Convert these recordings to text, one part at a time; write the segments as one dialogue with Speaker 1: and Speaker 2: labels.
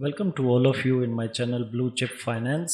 Speaker 1: Welcome to all of you in my channel Blue Chip Finance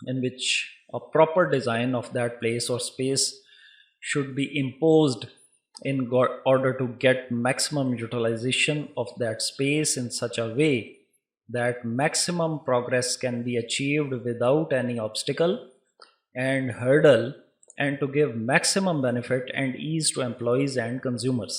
Speaker 1: in which a proper design of that place or space should be imposed in order to get maximum utilization of that space in such a way that maximum progress can be achieved without any obstacle and hurdle, and to give maximum benefit and ease to employees and consumers.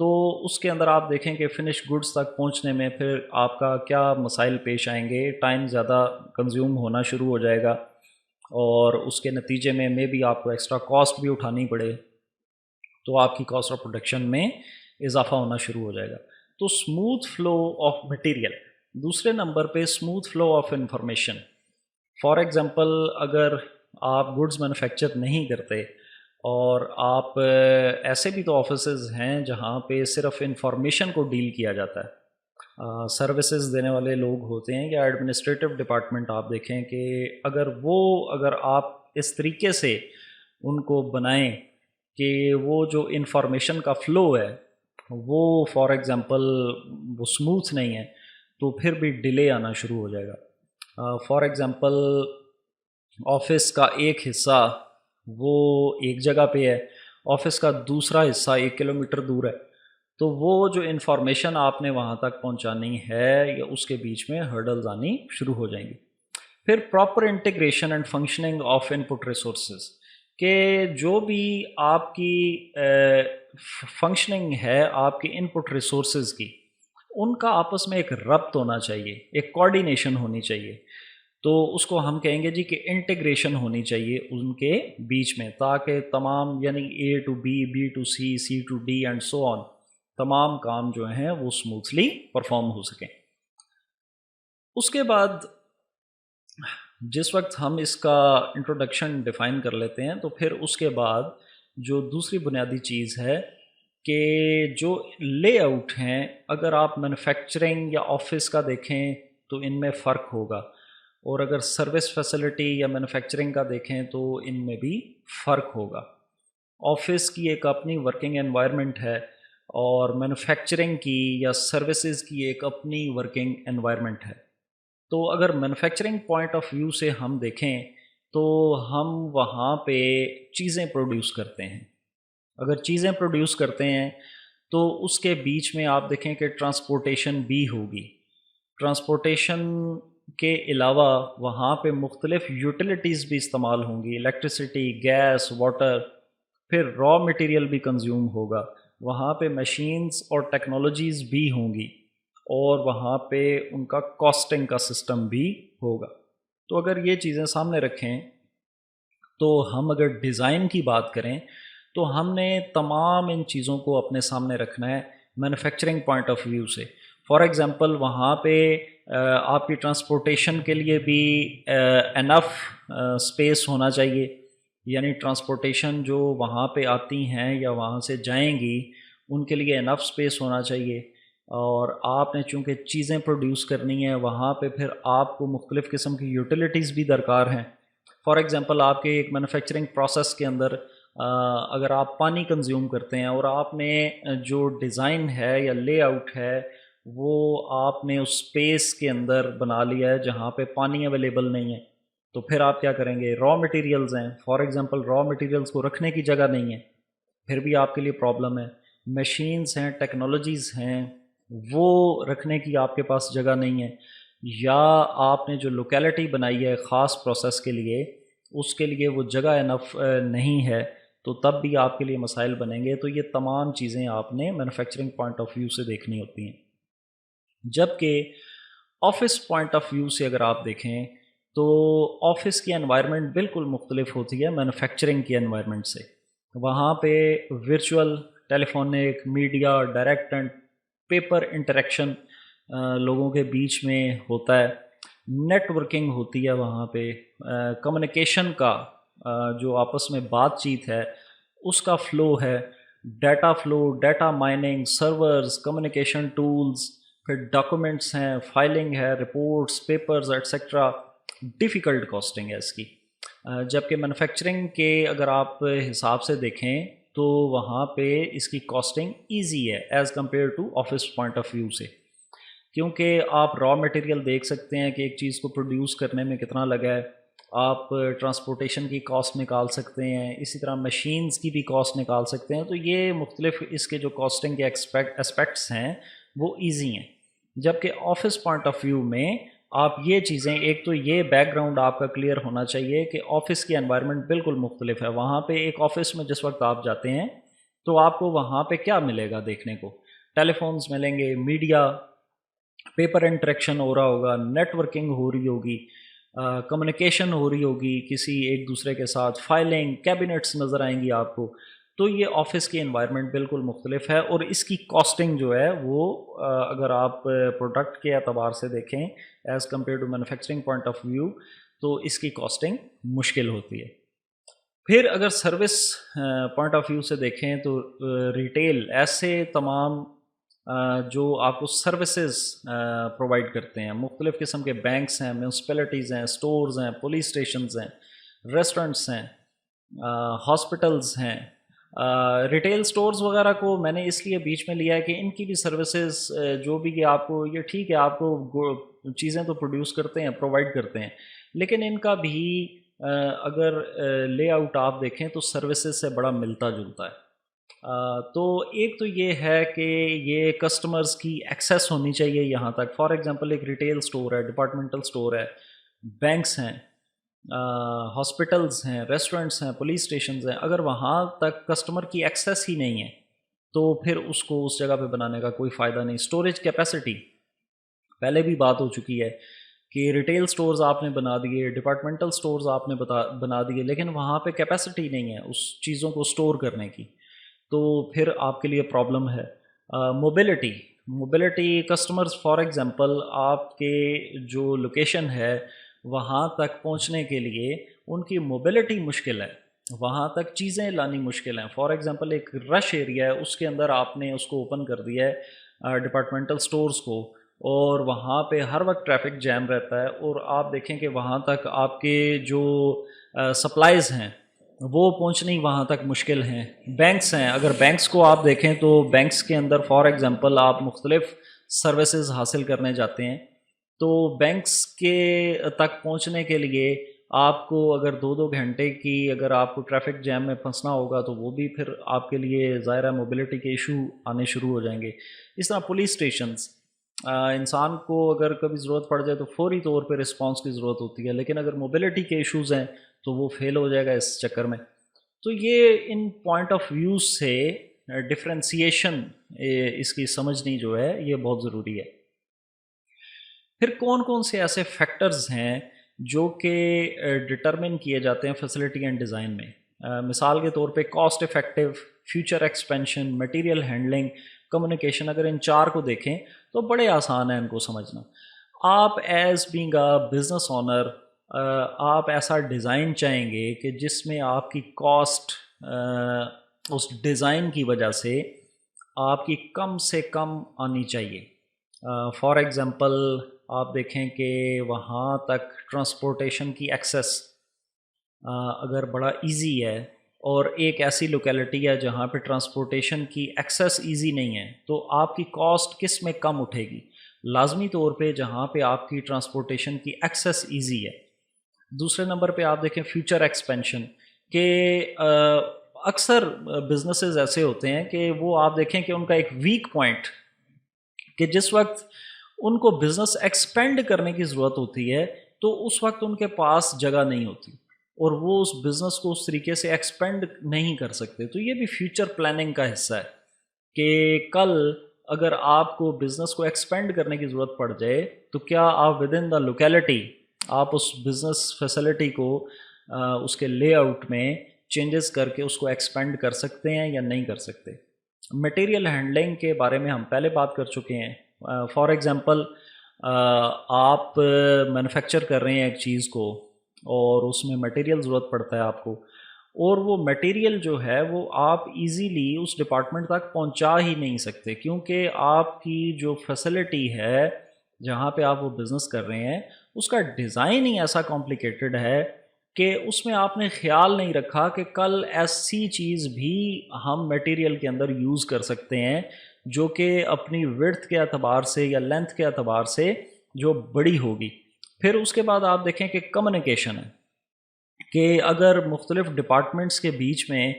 Speaker 1: تو اس کے اندر آپ دیکھیں کہ finish goods تک پہنچنے میں پھر آپ کا کیا مسائل پیش آئیں گے. ٹائم زیادہ کنزیوم ہونا شروع ہو جائے گا اور اس کے نتیجے میں بھی آپ کو ایکسٹرا کاسٹ بھی اٹھانی پڑے, تو آپ کی کاسٹ آف پروڈکشن میں اضافہ ہونا شروع ہو جائے گا. تو اسموتھ فلو آف مٹیریل. دوسرے نمبر پہ smooth flow of information. For example اگر آپ گڈز مینوفیکچر نہیں کرتے اور آپ ایسے بھی تو آفیسز ہیں جہاں پہ صرف انفارمیشن کو ڈیل کیا جاتا ہے, سروسز دینے والے لوگ ہوتے ہیں یا ایڈمنسٹریٹو ڈپارٹمنٹ آپ دیکھیں کہ اگر آپ اس طریقے سے ان کو بنائیں کہ وہ جو انفارمیشن کا فلو ہے وہ فار ایگزامپل وہ اسموتھ نہیں ہے, تو پھر بھی ڈیلے آنا شروع ہو جائے گا. فار ایگزامپل آفس کا ایک حصہ وہ ایک جگہ پہ ہے, آفس کا دوسرا حصہ 1 کلومیٹر دور ہے, تو وہ جو انفارمیشن آپ نے وہاں تک پہنچانی ہے یا اس کے بیچ میں ہرڈلز آنی شروع ہو جائیں گی. پھر proper integration and functioning of in put resources, کہ جو بھی آپ کی فنکشننگ ہے آپ کے ان پٹ ریسورسز کی, ان کا آپس میں ایک ربط ہونا چاہیے, ایک کوآرڈینیشن ہونی چاہیے. تو اس کو ہم کہیں گے جی کہ انٹیگریشن ہونی چاہیے ان کے بیچ میں, تاکہ تمام یعنی A to B, B to C, C to D and so on, تمام کام جو ہیں وہ اسموتھلی پرفارم ہو سکیں. اس کے بعد جس وقت ہم اس کا انٹروڈکشن ڈیفائن کر لیتے ہیں, تو پھر اس کے بعد جو دوسری بنیادی چیز ہے کہ جو لے آؤٹ ہیں, اگر آپ مینوفیکچرنگ یا آفس کا دیکھیں تو ان میں فرق ہوگا, اور اگر سروس فیسلٹی یا مینوفیکچرنگ کا دیکھیں تو ان میں بھی فرق ہوگا. آفس کی ایک اپنی ورکنگ انوائرمنٹ ہے اور مینوفیکچرنگ کی یا سروسز کی ایک اپنی ورکنگ انوائرمنٹ ہے. تو اگر مینوفیکچرنگ پوائنٹ آف ویو سے ہم دیکھیں تو ہم وہاں پہ چیزیں پروڈیوس کرتے ہیں. اگر چیزیں پروڈیوس کرتے ہیں تو اس کے بیچ میں آپ دیکھیں کہ ٹرانسپورٹیشن بھی ہوگی. ٹرانسپورٹیشن کے علاوہ وہاں پہ مختلف یوٹیلیٹیز بھی استعمال ہوں گی, الیکٹریسٹی, گیس, واٹر. پھر را مٹیریل بھی کنزیوم ہوگا, وہاں پہ مشینز اور ٹیکنالوجیز بھی ہوں گی, اور وہاں پہ ان کا کاسٹنگ کا سسٹم بھی ہوگا. تو اگر یہ چیزیں سامنے رکھیں تو ہم اگر ڈیزائن کی بات کریں تو ہم نے تمام ان چیزوں کو اپنے سامنے رکھنا ہے مینوفیکچرنگ پوائنٹ آف ویو سے. فار ایگزامپل وہاں پہ آپ کی ٹرانسپورٹیشن کے لیے بھی انف اسپیس ہونا چاہیے, یعنی ٹرانسپورٹیشن جو وہاں پہ آتی ہیں یا وہاں سے جائیں گی ان کے لیے انف اسپیس ہونا چاہیے. اور آپ نے چونکہ چیزیں پروڈیوس کرنی ہیں وہاں پہ پھر آپ کو مختلف قسم کی یوٹیلیٹیز بھی درکار ہیں. فار ایگزامپل آپ کے ایک مینوفیکچرنگ پروسیس کے اندر اگر آپ پانی کنزیوم کرتے ہیں اور آپ نے جو ڈیزائن ہے یا لے آؤٹ ہے وہ آپ نے اس اسپیس کے اندر بنا لیا ہے جہاں پہ پانی اویلیبل نہیں ہے, تو پھر آپ کیا کریں گے؟ را مٹیریلز ہیں, فار ایگزامپل را مٹیریلز کو رکھنے کی جگہ نہیں ہے, پھر بھی آپ کے لیے پرابلم ہے. مشینز ہیں, ٹیکنالوجیز ہیں, وہ رکھنے کی آپ کے پاس جگہ نہیں ہے, یا آپ نے جو لوکیلٹی بنائی ہے خاص پروسیس کے لیے اس کے لیے وہ جگہ انف نہیں ہے, تو تب بھی آپ کے لیے مسائل بنیں گے. تو یہ تمام چیزیں آپ نے مینوفیکچرنگ پوائنٹ آف ویو سے دیکھنی ہوتی ہیں. جبکہ آفس پوائنٹ آف ویو سے اگر آپ دیکھیں تو آفس کی انوائرمنٹ بالکل مختلف ہوتی ہے مینوفیکچرنگ کی انوائرمنٹ سے. وہاں پہ virtual, telephonic, media, direct and paper interaction لوگوں کے بیچ میں ہوتا ہے, نیٹ ورکنگ ہوتی ہے وہاں پہ, کمیونیکیشن کا جو آپس میں بات چیت ہے اس کا فلو ہے, data flow, data mining, servers, communication tools, پھر ڈاکومنٹس ہیں, فائلنگ ہے, reports, papers etcetera. Difficult costing ہے اس کی. جبکہ مینوفیکچرنگ کے اگر آپ حساب سے دیکھیں تو وہاں پہ اس کی کاسٹنگ ایزی ہے as compare to office point of view سے, کیونکہ آپ را مٹیریل دیکھ سکتے ہیں کہ ایک چیز کو پروڈیوس کرنے میں کتنا لگا ہے, آپ ٹرانسپورٹیشن کی کاسٹ نکال سکتے ہیں, اسی طرح مشینز کی بھی کاسٹ نکال سکتے ہیں. تو یہ مختلف اس کے جو کاسٹنگ کے اسپیکٹس ہیں وہ ایزی ہیں. جبکہ آفس پوائنٹ آف ویو میں آپ یہ چیزیں, ایک تو یہ بیک گراؤنڈ آپ کا کلیئر ہونا چاہیے کہ آفس کی انوائرمنٹ بالکل مختلف ہے. وہاں پہ ایک آفس میں جس وقت آپ جاتے ہیں تو آپ کو وہاں پہ کیا ملے گا دیکھنے کو؟ ٹیلی فونز ملیں گے، میڈیا، پیپر انٹریکشن ہو رہا ہوگا، نیٹ ورکنگ ہو رہی ہوگی، کمیونیکیشن ہو رہی ہوگی کسی ایک دوسرے کے ساتھ، فائلنگ، کیبنٹس نظر آئیں گی آپ کو. تو یہ آفس کی انوائرمنٹ بالکل مختلف ہے، اور اس کی کاسٹنگ جو ہے وہ اگر آپ پروڈکٹ کے اعتبار سے دیکھیں as compare to manufacturing point of view, تو اس کی کاسٹنگ مشکل ہوتی ہے. پھر اگر سروس پوائنٹ آف ویو سے دیکھیں تو ریٹیل ایسے تمام جو آپ کو سروسز پرووائڈ کرتے ہیں، مختلف قسم کے بینکس ہیں، میونسپلٹیز ہیں، سٹورز ہیں، پولیس اسٹیشنز ہیں، ریسٹورنٹس ہیں، ہاسپٹلز ہیں. ریٹیل سٹورز وغیرہ کو میں نے اس لیے بیچ میں لیا ہے کہ ان کی بھی سروسز جو بھی کہ آپ کو یہ ٹھیک ہے آپ کو چیزیں تو پروڈیوس کرتے ہیں، پرووائڈ کرتے ہیں، لیکن ان کا بھی اگر لے آؤٹ آپ دیکھیں تو سروسز سے بڑا ملتا جلتا ہے. تو ایک تو یہ ہے کہ یہ کسٹمرز کی ایکسیس ہونی چاہیے یہاں تک. فار ایگزامپل ایک ریٹیل سٹور ہے، ڈپارٹمنٹل سٹور ہے، بینکس ہیں، ہاسپٹلز ہیں، ریسٹورنٹس ہیں، پولیس اسٹیشنز ہیں، اگر وہاں تک کسٹمر کی ایکسیس ہی نہیں ہے تو پھر اس کو اس جگہ پہ بنانے کا کوئی فائدہ نہیں. اسٹوریج کیپیسٹی پہلے بھی بات ہو چکی ہے کہ ریٹیل سٹورز آپ نے بنا دیے، ڈپارٹمنٹل سٹورز آپ نے بنا دیے، لیکن وہاں پہ کیپیسٹی نہیں ہے اس چیزوں کو سٹور کرنے کی، تو پھر آپ کے لیے پرابلم ہے. موبلٹی کسٹمرز فار ایگزامپل آپ کے جو لوکیشن ہے وہاں تک پہنچنے کے لیے ان کی موبلٹی مشکل ہے، وہاں تک چیزیں لانی مشکل ہیں. فار ایگزامپل ایک رش ایریا ہے، اس کے اندر آپ نے اس کو اوپن کر دیا ہے ڈپارٹمنٹل سٹورز کو، اور وہاں پہ ہر وقت ٹریفک جیم رہتا ہے، اور آپ دیکھیں کہ وہاں تک آپ کے جو سپلائز ہیں وہ پہنچنی وہاں تک مشکل ہیں. بینکس ہیں، اگر بینکس کو آپ دیکھیں تو بینکس کے اندر فار ایگزامپل آپ مختلف سروسز حاصل کرنے جاتے ہیں، تو بینکس کے تک پہنچنے کے لیے آپ کو اگر 2-2 گھنٹے کی اگر آپ کو ٹریفک جیم میں پھنسنا ہوگا تو وہ بھی پھر آپ کے لیے ظاہر ہے موبلٹی کے ایشو آنے شروع ہو جائیں گے. اس طرح پولیس اسٹیشنز، انسان کو اگر کبھی ضرورت پڑ جائے تو فوری طور پہ رسپانس کی ضرورت ہوتی ہے، لیکن اگر موبلٹی کے ایشوز ہیں تو وہ فیل ہو جائے گا اس چکر میں. تو یہ ان پوائنٹ آف ویوز سے ڈفرینسیشن اس کی سمجھنی جو ہے یہ بہت ضروری ہے. پھر کون کون سے ایسے فیکٹرز ہیں جو کہ ڈٹرمن کیے جاتے ہیں فیسلٹی اینڈ ڈیزائن میں؟ مثال کے طور پہ cost effective, future expansion, material handling, communication. اگر ان چار کو دیکھیں تو بڑے آسان ہیں ان کو سمجھنا. آپ as being a business owner آپ ایسا ڈیزائن چاہیں گے کہ جس میں آپ کی کاسٹ اس ڈیزائن کی وجہ سے آپ کی کم سے کم آنی چاہیے. فار ایگزامپل آپ دیکھیں کہ وہاں تک ٹرانسپورٹیشن کی ایکسیس اگر بڑا ایزی ہے، اور ایک ایسی لوکیلٹی ہے جہاں پہ ٹرانسپورٹیشن کی ایکسیس ایزی نہیں ہے، تو آپ کی کاسٹ کس میں کم اٹھے گی؟ لازمی طور پہ جہاں پہ آپ کی ٹرانسپورٹیشن کی ایکسیس ایزی ہے. دوسرے نمبر پہ آپ دیکھیں فیوچر ایکسپینشن، کہ اکثر بزنسز ایسے ہوتے ہیں کہ وہ آپ دیکھیں کہ ان کا ایک ویک پوائنٹ کہ جس وقت ان کو بزنس ایکسپینڈ کرنے کی ضرورت ہوتی ہے تو اس وقت ان کے پاس جگہ نہیں ہوتی، اور وہ اس بزنس کو اس طریقے سے ایکسپینڈ نہیں کر سکتے. تو یہ بھی فیوچر پلاننگ کا حصہ ہے کہ کل اگر آپ کو بزنس کو ایکسپینڈ کرنے کی ضرورت پڑ جائے تو کیا آپ ود ان دا لوکیلٹی آپ اس بزنس فیسلٹی کو اس کے لے آؤٹ میں چینجز کر کے اس کو ایکسپینڈ کر سکتے ہیں یا نہیں کر سکتے. مٹیریل ہینڈلنگ کے بارے میں ہم پہلے بات کر چکے ہیں. فار ایگزامپل آپ مینوفیکچر کر رہے ہیں ایک چیز کو اور اس میں مٹیریل ضرورت پڑتا ہے آپ کو، اور وہ مٹیریل جو ہے وہ آپ ایزیلی اس ڈپارٹمنٹ تک پہنچا ہی نہیں سکتے، کیونکہ آپ کی جو فیسلٹی ہے جہاں پہ آپ وہ بزنس کر رہے ہیں اس کا ڈیزائن ہی ایسا کمپلیکیٹڈ ہے کہ اس میں آپ نے خیال نہیں رکھا کہ کل ایسی چیز بھی ہم میٹیریل کے اندر یوز کر سکتے ہیں جو کہ اپنی وڈتھ کے اعتبار سے یا لینتھ کے اعتبار سے جو بڑی ہوگی. پھر اس کے بعد آپ دیکھیں کہ کمیونیکیشن ہے، کہ اگر مختلف ڈپارٹمنٹس کے بیچ میں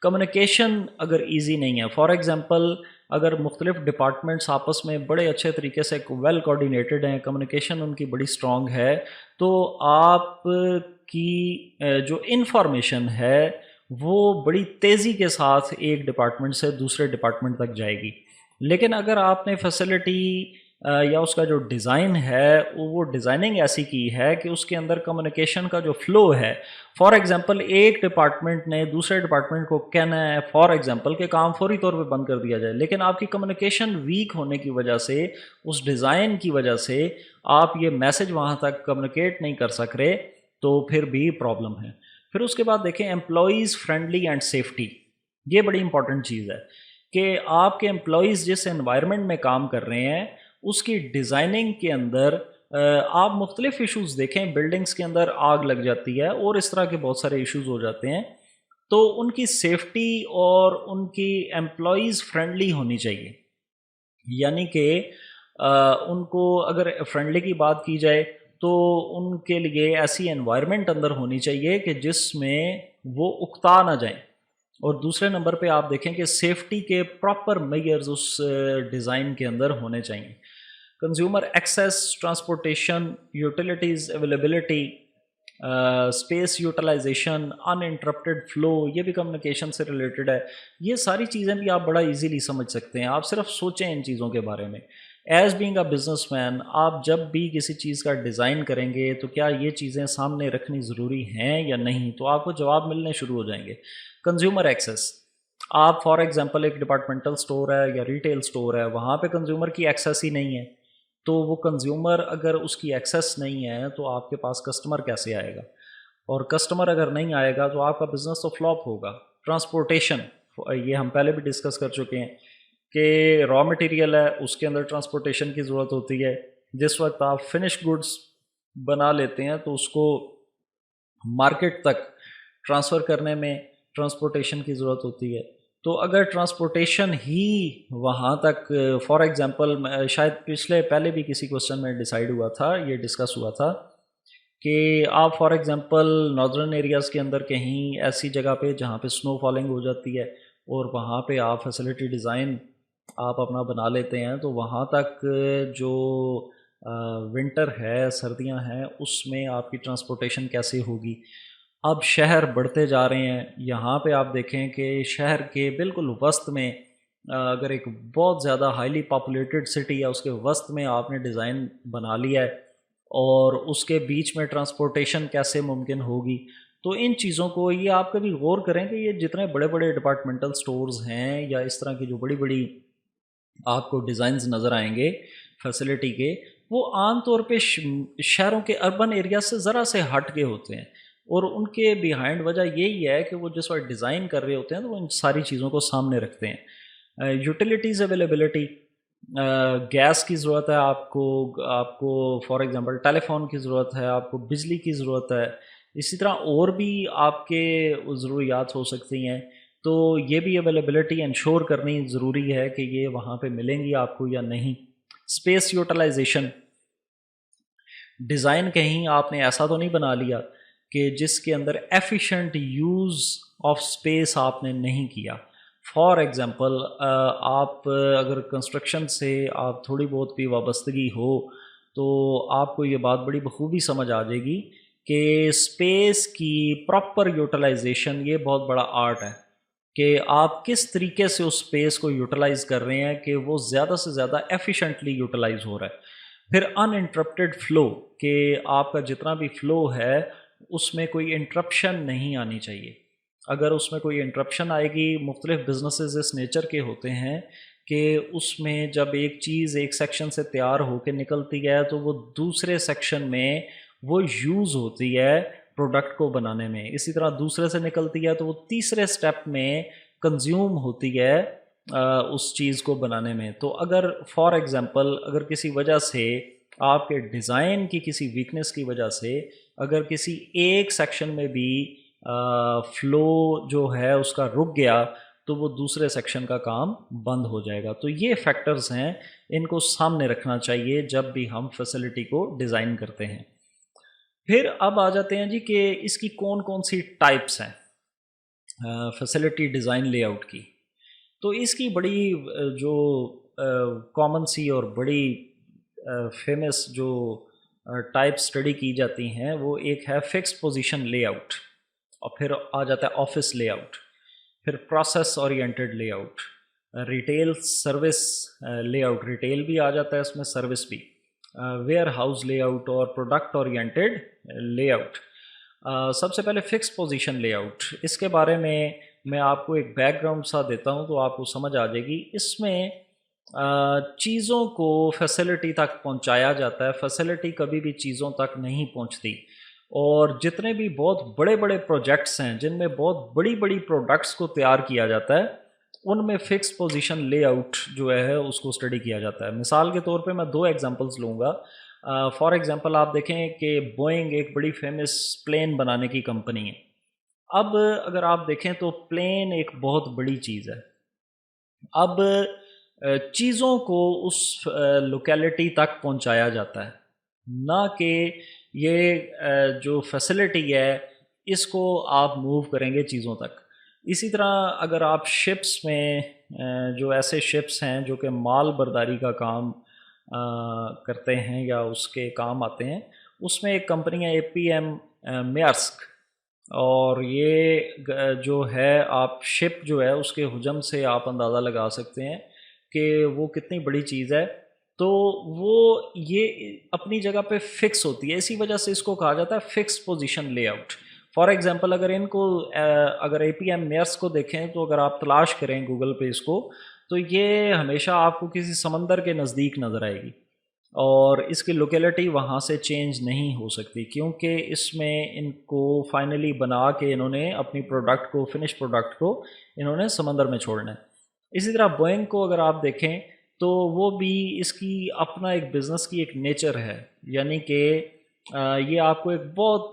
Speaker 1: کمیونیکیشن اگر ایزی نہیں ہے، فار ایگزامپل اگر مختلف ڈپارٹمنٹس آپس میں بڑے اچھے طریقے سے ویل کوآرڈینیٹڈ ہیں، کمیونیکیشن ان کی بڑی اسٹرانگ ہے، تو آپ کی جو انفارمیشن ہے وہ بڑی تیزی کے ساتھ ایک ڈپارٹمنٹ سے دوسرے ڈپارٹمنٹ تک جائے گی. لیکن اگر آپ نے فیسلٹی یا اس کا جو ڈیزائن ہے وہ ڈیزائننگ ایسی کی ہے کہ اس کے اندر کمیونیکیشن کا جو فلو ہے، فار ایگزامپل ایک ڈپارٹمنٹ نے دوسرے ڈپارٹمنٹ کو کہنا ہے فار ایگزامپل کہ کام فوری طور پہ بند کر دیا جائے، لیکن آپ کی کمیونیکیشن ویک ہونے کی وجہ سے، اس ڈیزائن کی وجہ سے آپ یہ میسج وہاں تک کمیونیکیٹ نہیں کر سک رہے، تو پھر بھی پرابلم ہے. پھر اس کے بعد دیکھیں امپلائیز فرینڈلی اینڈ سیفٹی. یہ بڑی امپورٹنٹ چیز ہے کہ آپ کے امپلائیز جس انوائرمنٹ میں کام کر رہے ہیں اس کی ڈیزائننگ کے اندر آپ مختلف ایشوز دیکھیں. بلڈنگز کے اندر آگ لگ جاتی ہے اور اس طرح کے بہت سارے ایشوز ہو جاتے ہیں، تو ان کی سیفٹی اور ان کی امپلائیز فرینڈلی ہونی چاہیے. یعنی کہ ان کو اگر فرینڈلی کی بات کی جائے تو ان کے لیے ایسی انوائرمنٹ اندر ہونی چاہیے کہ جس میں وہ اکتا نہ جائیں. اور دوسرے نمبر پہ آپ دیکھیں کہ سیفٹی کے پراپر میئرز اس ڈیزائن کے اندر ہونے چاہیے. Consumer access, transportation, utilities availability, space utilisation, uninterrupted flow, یہ بھی کمیونیکیشن سے ریلیٹڈ ہے. یہ ساری چیزیں بھی آپ بڑا ایزیلی سمجھ سکتے ہیں. آپ صرف سوچیں ان چیزوں کے بارے میں. As being a business man آپ جب بھی کسی چیز کا ڈیزائن کریں گے تو کیا یہ چیزیں سامنے رکھنی ضروری ہیں یا نہیں، تو آپ کو جواب ملنے شروع ہو جائیں گے. کنزیومر ایکسیس، آپ فار ایگزامپل ایک ڈپارٹمنٹل سٹور ہے یا ریٹیل سٹور ہے، وہاں پہ کنزیومر کی ایکسیس ہی نہیں ہے، تو وہ کنزیومر اگر اس کی ایکسیس نہیں ہے تو آپ کے پاس کسٹمر کیسے آئے گا، اور کسٹمر اگر نہیں آئے گا تو آپ کا بزنس تو فلاپ ہوگا. ٹرانسپورٹیشن، یہ ہم پہلے بھی ڈسکس کر چکے ہیں کہ را مٹیریل ہے اس کے اندر ٹرانسپورٹیشن کی ضرورت ہوتی ہے. جس وقت آپ فنش گڈس بنا لیتے ہیں تو اس کو مارکیٹ تک ٹرانسفر کرنے میں ٹرانسپورٹیشن کی ضرورت ہوتی ہے. تو اگر ٹرانسپورٹیشن ہی وہاں تک فار ایگزامپل شاید پہلے بھی کسی کوسچن میں ڈیسائیڈ ہوا تھا، یہ ڈسکس ہوا تھا کہ آپ فار ایگزامپل ناردرن ایریاز کے اندر کہیں ایسی جگہ پہ جہاں پہ سنو فالنگ ہو جاتی ہے اور وہاں پہ آپ فیسلٹی ڈیزائن آپ اپنا بنا لیتے ہیں، تو وہاں تک جو ونٹر ہے، سردیاں ہیں، اس میں آپ کی ٹرانسپورٹیشن کیسے ہوگی. اب شہر بڑھتے جا رہے ہیں، یہاں پہ آپ دیکھیں کہ شہر کے بالکل وسط میں اگر ایک بہت زیادہ ہائیلی پاپولیٹڈ سٹی ہے اس کے وسط میں آپ نے ڈیزائن بنا لیا ہے اور اس کے بیچ میں ٹرانسپورٹیشن کیسے ممکن ہوگی. تو ان چیزوں کو یہ آپ کبھی غور کریں کہ یہ جتنے بڑے بڑے ڈپارٹمنٹل سٹورز ہیں یا اس طرح کی جو بڑی بڑی آپ کو ڈیزائنز نظر آئیں گے فیسلٹی کے، وہ عام طور پہ شہروں کے اربن ایریا سے ذرا سے ہٹ کے ہوتے ہیں، اور ان کے بیہائنڈ وجہ یہی ہے کہ وہ جس وقت ڈیزائن کر رہے ہوتے ہیں تو وہ ان ساری چیزوں کو سامنے رکھتے ہیں. یوٹیلیٹیز اویلیبلٹی، گیس کی ضرورت ہے آپ کو فار ایگزامپل ٹیلی فون کی ضرورت ہے، آپ کو بجلی کی ضرورت ہے، اسی طرح اور بھی آپ کے ضروریات ہو سکتی ہیں. تو یہ بھی اویلیبلٹی انشور کرنی ضروری ہے کہ یہ وہاں پہ ملیں گی آپ کو یا نہیں. اسپیس یوٹیلائزیشن، ڈیزائن کہیں آپ نے ایسا تو نہیں بنا لیا کہ جس کے اندر ایفیشینٹ یوز آف اسپیس آپ نے نہیں کیا. فار ایگزامپل آپ اگر کنسٹرکشن سے آپ تھوڑی بہت بھی وابستگی ہو تو آپ کو یہ بات بڑی بخوبی سمجھ آ جائے گی کہ اسپیس کی پراپر یوٹیلائزیشن یہ بہت بڑا آرٹ ہے کہ آپ کس طریقے سے اس اسپیس کو یوٹیلائز کر رہے ہیں کہ وہ زیادہ سے زیادہ ایفیشینٹلی یوٹیلائز ہو رہا ہے. پھر ان انٹرپٹیڈ فلو، کہ آپ کا جتنا بھی فلو ہے اس میں کوئی انٹرپشن نہیں آنی چاہیے. اگر اس میں کوئی انٹرپشن آئے گی، مختلف بزنسز اس نیچر کے ہوتے ہیں کہ اس میں جب ایک چیز ایک سیکشن سے تیار ہو کے نکلتی ہے تو وہ دوسرے سیکشن میں وہ یوز ہوتی ہے پروڈکٹ کو بنانے میں، اسی طرح دوسرے سے نکلتی ہے تو وہ تیسرے سٹیپ میں کنزیوم ہوتی ہے اس چیز کو بنانے میں. تو اگر فار ایگزامپل اگر کسی وجہ سے آپ کے ڈیزائن کی کسی ویکنس کی وجہ سے اگر کسی ایک سیکشن میں بھی فلو جو ہے اس کا رک گیا تو وہ دوسرے سیکشن کا کام بند ہو جائے گا. تو یہ فیکٹرز ہیں، ان کو سامنے رکھنا چاہیے جب بھی ہم فیسلٹی کو ڈیزائن کرتے ہیں. پھر اب آ جاتے ہیں جی کہ اس کی کون کون سی ٹائپس ہیں فیسلٹی ڈیزائن لے آؤٹ کی. تو اس کی بڑی جو کامن سی اور بڑی فیمس جو ٹائپ اسٹڈی کی جاتی ہیں وہ ایک ہے فکس پوزیشن لے آؤٹ. اور پھر آ جاتا ہے آفس لے آؤٹ، پھر process oriented lay out, retail service lay out, retail بھی آ جاتا ہے اس میں، سروس بھی، ویئر ہاؤس لے آؤٹ اور پروڈکٹ اورینٹیڈ لے آؤٹ۔ سب سے پہلے فکس پوزیشن لے آؤٹ، اس کے بارے میں آپ کو ایک بیک گراؤنڈ سا دیتا ہوں تو آپ کو سمجھ آ جائے گی۔ اس میں چیزوں کو فیسلٹی تک پہنچایا جاتا ہے، فیسلٹی کبھی بھی چیزوں تک نہیں پہنچتی، اور جتنے بھی بہت بڑے بڑے پروجیکٹس ہیں جن میں بہت بڑی بڑی پروڈکٹس کو تیار کیا جاتا ہے، ان میں فکس پوزیشن لے آؤٹ جو ہے اس کو اسٹڈی کیا جاتا ہے۔ مثال کے طور پہ میں 2 ایگزامپلس لوں گا۔ فار ایگزامپل آپ دیکھیں کہ بوئنگ ایک بڑی فیمس پلین بنانے کی کمپنی ہے۔ اب اگر آپ دیکھیں تو پلین ایک بہت بڑی چیز ہے۔ اب چیزوں کو اس لوکیلٹی تک پہنچایا جاتا ہے، نہ کہ یہ جو فیسلٹی ہے اس کو آپ موو کریں گے چیزوں تک۔ اسی طرح اگر آپ شپس میں جو ایسے شپس ہیں جو کہ مال برداری کا کام کرتے ہیں یا اس کے کام آتے ہیں، اس میں ایک کمپنی ہے APM میرسک، اور یہ جو ہے آپ شپ جو ہے اس کے حجم سے آپ اندازہ لگا سکتے ہیں کہ وہ کتنی بڑی چیز ہے۔ تو وہ یہ اپنی جگہ پہ فکس ہوتی ہے، اسی وجہ سے اس کو کہا جاتا ہے fix position lay out. For example اگر ان کو اگر APM میئرس کو دیکھیں تو اگر آپ تلاش کریں گوگل پہ اس کو، تو یہ ہمیشہ آپ کو کسی سمندر کے نزدیک نظر آئے گی، اور اس کی لوکیلٹی وہاں سے چینج نہیں ہو سکتی، کیونکہ اس میں ان کو فائنلی بنا کے انہوں نے اپنی پروڈکٹ کو، فنش پروڈکٹ کو انہوں نے سمندر میں چھوڑنا ہے۔ اسی طرح بوئنگ کو اگر آپ دیکھیں تو وہ بھی اس کی اپنا ایک بزنس کی ایک نیچر ہے، یعنی کہ یہ آپ کو ایک بہت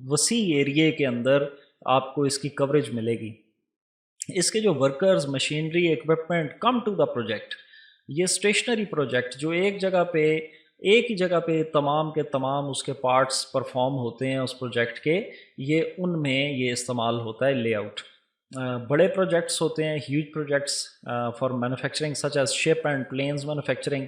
Speaker 1: وسیع ایریے کے اندر آپ کو اس کی کوریج ملے گی۔ اس کے جو workers, machinery, equipment come to the project, یہ اسٹیشنری پروجیکٹ جو ایک ہی جگہ پہ تمام کے تمام اس کے پارٹس پرفارم ہوتے ہیں اس پروجیکٹ کے، یہ ان میں یہ استعمال ہوتا ہے لے آؤٹ۔ بڑے پروجیکٹس ہوتے ہیں، huge projects for manufacturing such as ship and planes manufacturing,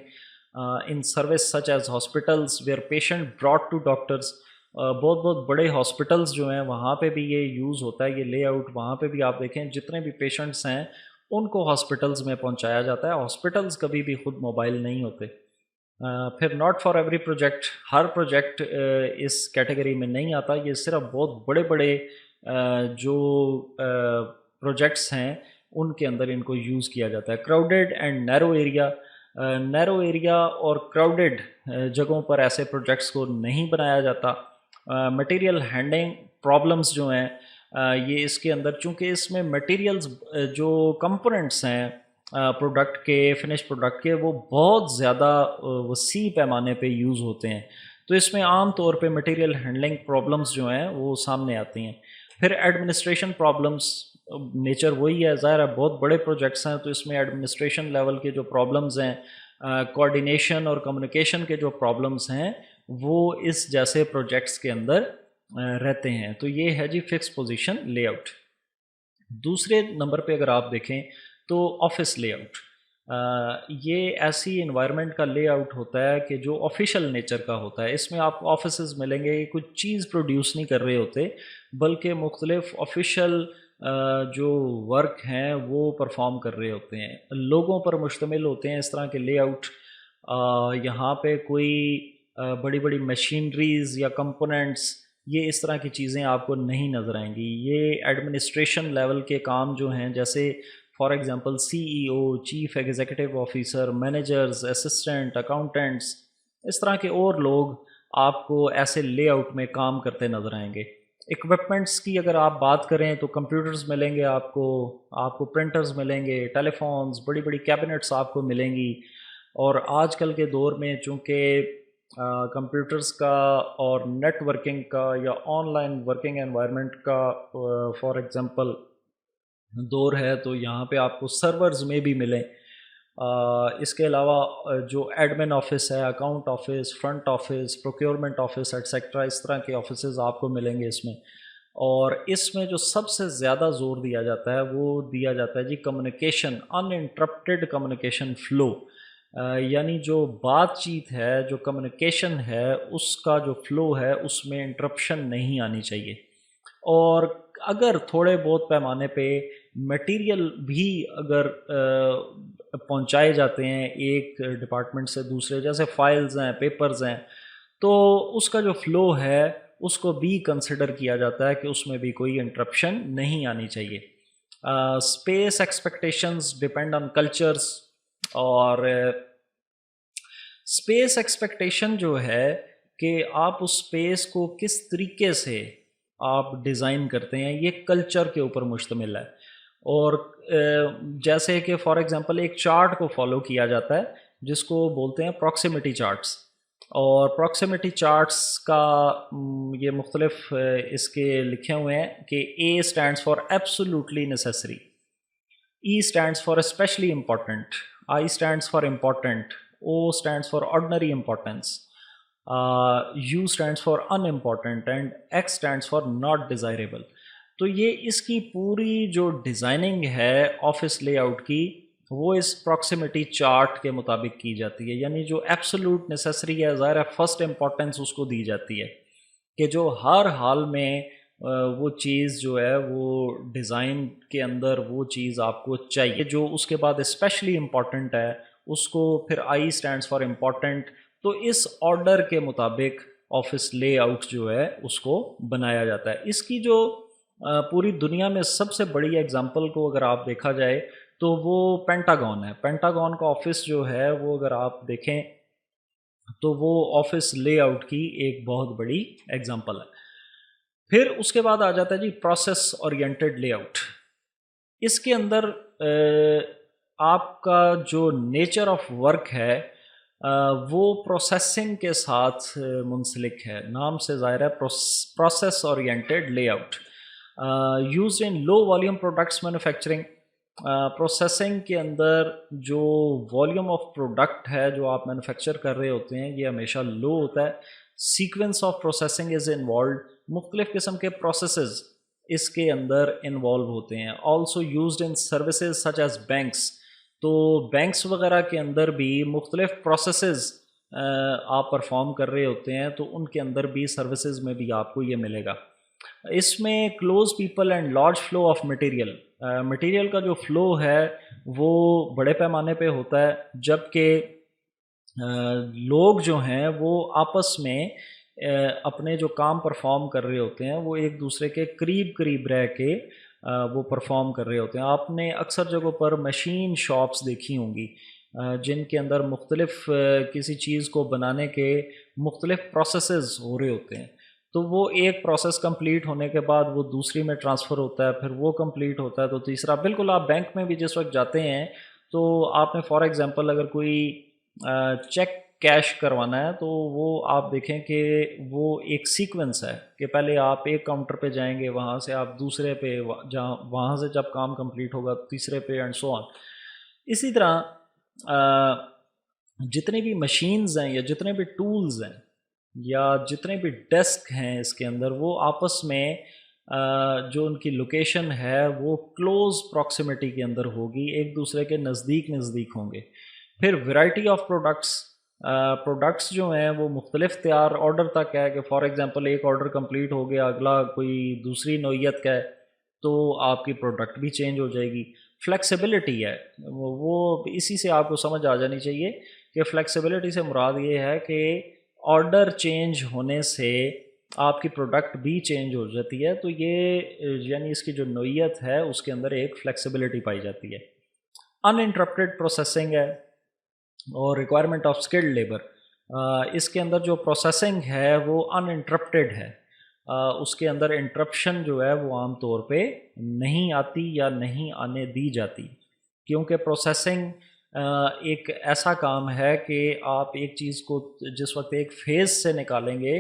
Speaker 1: in service such as hospitals where patient brought to doctors, بہت بہت بڑے ہاسپٹلز جو ہیں وہاں پہ بھی یہ یوز ہوتا ہے یہ لے آؤٹ۔ وہاں پہ بھی آپ دیکھیں جتنے بھی پیشنٹس ہیں ان کو ہاسپٹلز میں پہنچایا جاتا ہے، ہاسپٹلز کبھی بھی خود موبائل نہیں ہوتے۔ پھر ناٹ فار ایوری پروجیکٹ، ہر پروجیکٹ اس کیٹیگری میں نہیں آتا، یہ صرف بہت بڑے بڑے جو پروجیکٹس ہیں ان کے اندر ان کو یوز کیا جاتا ہے۔ Crowded and narrow area, narrow area اور کراؤڈڈ جگہوں پر ایسے پروجیکٹس کو نہیں بنایا جاتا۔ مٹیریل ہینڈلنگ پرابلمس جو ہیں یہ اس کے اندر، چونکہ اس میں مٹیریلز جو کمپوننٹس ہیں پروڈکٹ کے، فنش پروڈکٹ کے، وہ بہت زیادہ وسیع پیمانے پہ یوز ہوتے ہیں، تو اس میں عام طور پہ مٹیریل ہینڈلنگ پرابلمس جو ہیں وہ سامنے آتی ہیں۔ پھر ایڈمنسٹریشن پرابلمس، نیچر وہی ہے، ظاہر ہے بہت بڑے پروجیکٹس ہیں تو اس میں ایڈمنسٹریشن لیول کے جو پرابلمس ہیں، کوآرڈینیشن اور کمیونیکیشن کے جو پرابلمس ہیں وہ اس جیسے پروجیکٹس کے اندر رہتے ہیں۔ تو یہ ہے جی فکس پوزیشن لے آؤٹ۔ دوسرے نمبر پہ اگر آپ دیکھیں تو آفس لے آؤٹ، یہ ایسی انوائرمنٹ کا لے آؤٹ ہوتا ہے کہ جو آفیشیل نیچر کا ہوتا ہے۔ اس میں آپ کو آفیسز ملیں گے، کچھ چیز پروڈیوس نہیں کر رہے ہوتے بلکہ مختلف آفیشیل جو ورک ہیں وہ پرفارم کر رہے ہوتے ہیں، لوگوں پر مشتمل ہوتے ہیں اس طرح کے لے آؤٹ۔ یہاں پہ کوئی بڑی بڑی مشینریز یا کمپوننٹس، یہ اس طرح کی چیزیں آپ کو نہیں نظر آئیں گی۔ یہ ایڈمنسٹریشن لیول کے کام جو ہیں، جیسے for example CEO، chief executive officer, managers, assistant, accountants, اس طرح کے اور لوگ آپ کو ایسے لے آؤٹ میں کام کرتے نظر آئیں گے۔ اکوپمنٹس کی اگر آپ بات کریں تو کمپیوٹرز ملیں گے آپ کو پرنٹرز ملیں گے، ٹیلی فونز، بڑی بڑی کیبنٹس آپ کو ملیں گی۔ اور آج کل کے دور میں چونکہ کمپیوٹرز کا اور نیٹ ورکنگ کا یا آن لائن ورکنگ انوائرمنٹ کا فار ایگزامپل دور ہے، تو یہاں پہ آپ کو سرورز میں بھی ملیں۔ اس کے علاوہ جو ایڈمن آفس ہے، account office, front office, procurement office etcetera, اس طرح کے آفسز آپ کو ملیں گے اس میں۔ اور اس میں جو سب سے زیادہ زور دیا جاتا ہے وہ دیا جاتا ہے جی کمیونیکیشن، ان انٹرپٹیڈ کمیونیکیشن فلو، یعنی جو بات چیت ہے، جو کمیونیکیشن ہے، اس کا جو فلو ہے اس میں انٹرپشن نہیں آنی چاہیے۔ اور اگر تھوڑے بہت پیمانے پہ مٹیریل بھی اگر پہنچائے جاتے ہیں ایک ڈپارٹمنٹ سے دوسرے، جیسے فائلز ہیں، پیپرز ہیں، تو اس کا جو فلو ہے اس کو بھی کنسیڈر کیا جاتا ہے کہ اس میں بھی کوئی انٹرپشن نہیں آنی چاہیے۔ Space expectations depend on cultures, اور اسپیس ایکسپیکٹیشن جو ہے کہ آپ اس اسپیس کو کس طریقے سے آپ ڈیزائن کرتے ہیں، یہ کلچر کے اوپر مشتمل ہے۔ اور جیسے کہ فار ایگزامپل ایک چارٹ کو فالو کیا جاتا ہے جس کو بولتے ہیں پراکسیمیٹی چارٹس، اور پراکسیمیٹی چارٹس کا یہ مختلف اس کے لکھے ہوئے ہیں کہ A stands for absolutely necessary, E stands for especially important, I stands for important, O stands for ordinary importance, U stands for unimportant, and X stands for not desirable. تو یہ اس کی پوری جو ڈیزائننگ ہے office lay out کی، وہ اس proximity chart کے مطابق کی جاتی ہے، یعنی جو ایبسولوٹ نیسیسری ہے، ظاہر ہے فرسٹ امپورٹنس اس کو دی جاتی ہے کہ جو ہر حال میں وہ چیز جو ہے وہ ڈیزائن کے اندر وہ چیز آپ کو چاہیے۔ جو اس کے بعد اسپیشلی امپورٹنٹ ہے اس کو پھر آئی اسٹینڈس فار امپورٹنٹ۔ تو اس آرڈر کے مطابق آفس لے آؤٹ جو ہے اس کو بنایا جاتا ہے۔ اس کی جو پوری دنیا میں سب سے بڑی ایگزامپل کو اگر آپ دیکھا جائے تو وہ پینٹاگون ہے۔ پینٹاگون کا آفس جو ہے وہ اگر آپ دیکھیں تو وہ آفس لے آؤٹ کی ایک بہت بڑی ایگزامپل ہے۔ پھر اس کے بعد آ جاتا ہے جی پروسیس اورینٹڈ لے آؤٹ۔ اس کے اندر آپ کا جو نیچر آف ورک ہے وہ پروسیسنگ کے ساتھ منسلک ہے، نام سے ظاہر ہے process oriented layout. Used in low volume products manufacturing. Processing کے اندر جو والیوم آف پروڈکٹ ہے جو آپ مینوفیکچر کر رہے ہوتے ہیں یہ ہمیشہ لو ہوتا ہے۔ Sequence of processing is involved, مختلف قسم کے پروسیسز اس کے اندر انوالو ہوتے ہیں۔ Also used in services such as banks. تو بینکس وغیرہ کے اندر بھی مختلف پروسیسز آپ پرفارم کر رہے ہوتے ہیں، تو ان کے اندر بھی سروسز میں بھی آپ کو یہ ملے گا۔ اس میں close people and large flow of material, material کا جو فلو ہے وہ بڑے پیمانے پہ ہوتا ہے، جبکہ لوگ جو ہیں وہ آپس میں اپنے جو کام پرفارم کر رہے ہوتے ہیں وہ ایک دوسرے کے قریب قریب رہ کے وہ پرفارم کر رہے ہوتے ہیں۔ آپ نے اکثر جگہوں پر مشین شاپس دیکھی ہوں گی جن کے اندر مختلف کسی چیز کو بنانے کے مختلف پروسیسز ہو رہے ہوتے ہیں، تو وہ ایک پروسیس کمپلیٹ ہونے کے بعد وہ دوسری میں ٹرانسفر ہوتا ہے، پھر وہ کمپلیٹ ہوتا ہے تو تیسرا۔ بالکل آپ بینک میں بھی جس وقت جاتے ہیں تو آپ نے فار ایگزامپل اگر کوئی چیک کیش کروانا ہے تو وہ آپ دیکھیں کہ وہ ایک سیکوینس ہے کہ پہلے آپ ایک کاؤنٹر پہ جائیں گے، وہاں سے آپ دوسرے پہ، جہاں وہاں سے جب کام کمپلیٹ ہوگا تیسرے پہ، اینڈ سو آن۔ اسی طرح جتنی بھی مشینز ہیں یا جتنے بھی ٹولز ہیں یا جتنے بھی ڈیسک ہیں اس کے اندر، وہ آپس میں جو ان کی لوکیشن ہے وہ کلوز پراکسیمیٹی کے اندر ہوگی، ایک دوسرے کے نزدیک نزدیک ہوں گے۔ پھر ویرائٹی آف پروڈکٹس جو ہیں وہ مختلف تیار آرڈر تک ہے کہ فار ایگزامپل ایک آرڈر کمپلیٹ ہو گیا، اگلا کوئی دوسری نوعیت کا ہے تو آپ کی پروڈکٹ بھی چینج ہو جائے گی۔ فلیکسیبلٹی ہے، وہ اسی سے آپ کو سمجھ آ جانی چاہیے کہ فلیکسیبلٹی سے مراد یہ ہے کہ آرڈر چینج ہونے سے آپ کی پروڈکٹ بھی چینج ہو جاتی ہے، تو یہ یعنی اس کی جو نوعیت ہے اس کے اندر ایک فلیکسیبلٹی پائی جاتی ہے۔ ان انٹرپٹیڈ پروسیسنگ ہے اور ریکوائرمنٹ آف اسکلڈ لیبر۔ اس کے اندر جو پروسیسنگ ہے وہ ان انٹرپٹیڈ ہے، اس کے اندر انٹرپشن جو ہے وہ عام طور پہ نہیں آتی یا نہیں آنے دی جاتی، کیونکہ پروسیسنگ ایک ایسا کام ہے کہ آپ ایک چیز کو جس وقت ایک فیز سے نکالیں گے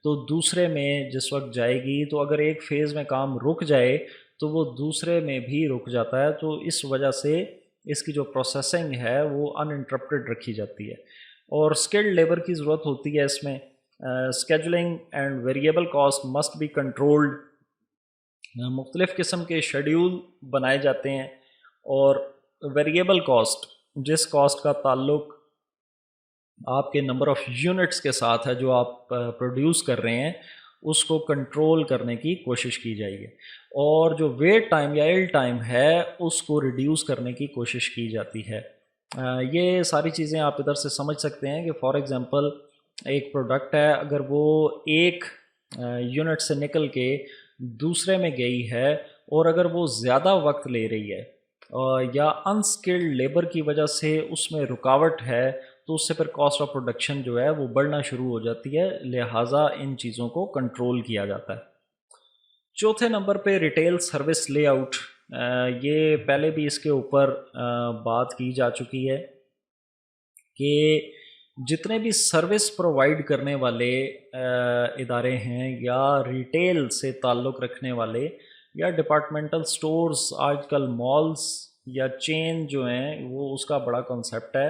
Speaker 1: تو دوسرے میں جس وقت جائے گی، تو اگر ایک فیز میں کام رک جائے تو وہ دوسرے میں بھی رک جاتا ہے، تو اس وجہ سے اس کی جو پروسیسنگ ہے وہ ان انٹرپٹیڈ رکھی جاتی ہے۔ اور اسکلڈ لیبر کی ضرورت ہوتی ہے اس میں۔ Scheduling and variable cost must be controlled, مختلف قسم کے شیڈیول بنائے جاتے ہیں، اور ویریبل کاسٹ جس کاسٹ کا تعلق آپ کے نمبر آف یونٹس کے ساتھ ہے جو آپ پروڈیوس کر رہے ہیں، اس کو کنٹرول کرنے کی کوشش کی جائے گی، اور جو ویٹ ٹائم یا ایل ٹائم ہے اس کو ریڈیوس کرنے کی کوشش کی جاتی ہے۔ یہ ساری چیزیں آپ ادھر سے سمجھ سکتے ہیں کہ فار ایگزامپل ایک پروڈکٹ ہے، اگر وہ ایک یونٹ سے نکل کے دوسرے میں گئی ہے اور اگر وہ زیادہ وقت لے رہی ہے یا انسکلڈ لیبر کی وجہ سے اس میں رکاوٹ ہے، تو اس سے پھر کاسٹ آف پروڈکشن جو ہے وہ بڑھنا شروع ہو جاتی ہے، لہٰذا ان چیزوں کو کنٹرول کیا جاتا ہے۔ چوتھے نمبر پہ ریٹیل سروس لے آؤٹ، یہ پہلے بھی اس کے اوپر بات کی جا چکی ہے کہ جتنے بھی سروس پرووائڈ کرنے والے ادارے ہیں یا ریٹیل سے تعلق رکھنے والے یا ڈپارٹمنٹل سٹورز، آج کل مالز یا چین جو ہیں وہ اس کا بڑا کنسیپٹ ہے،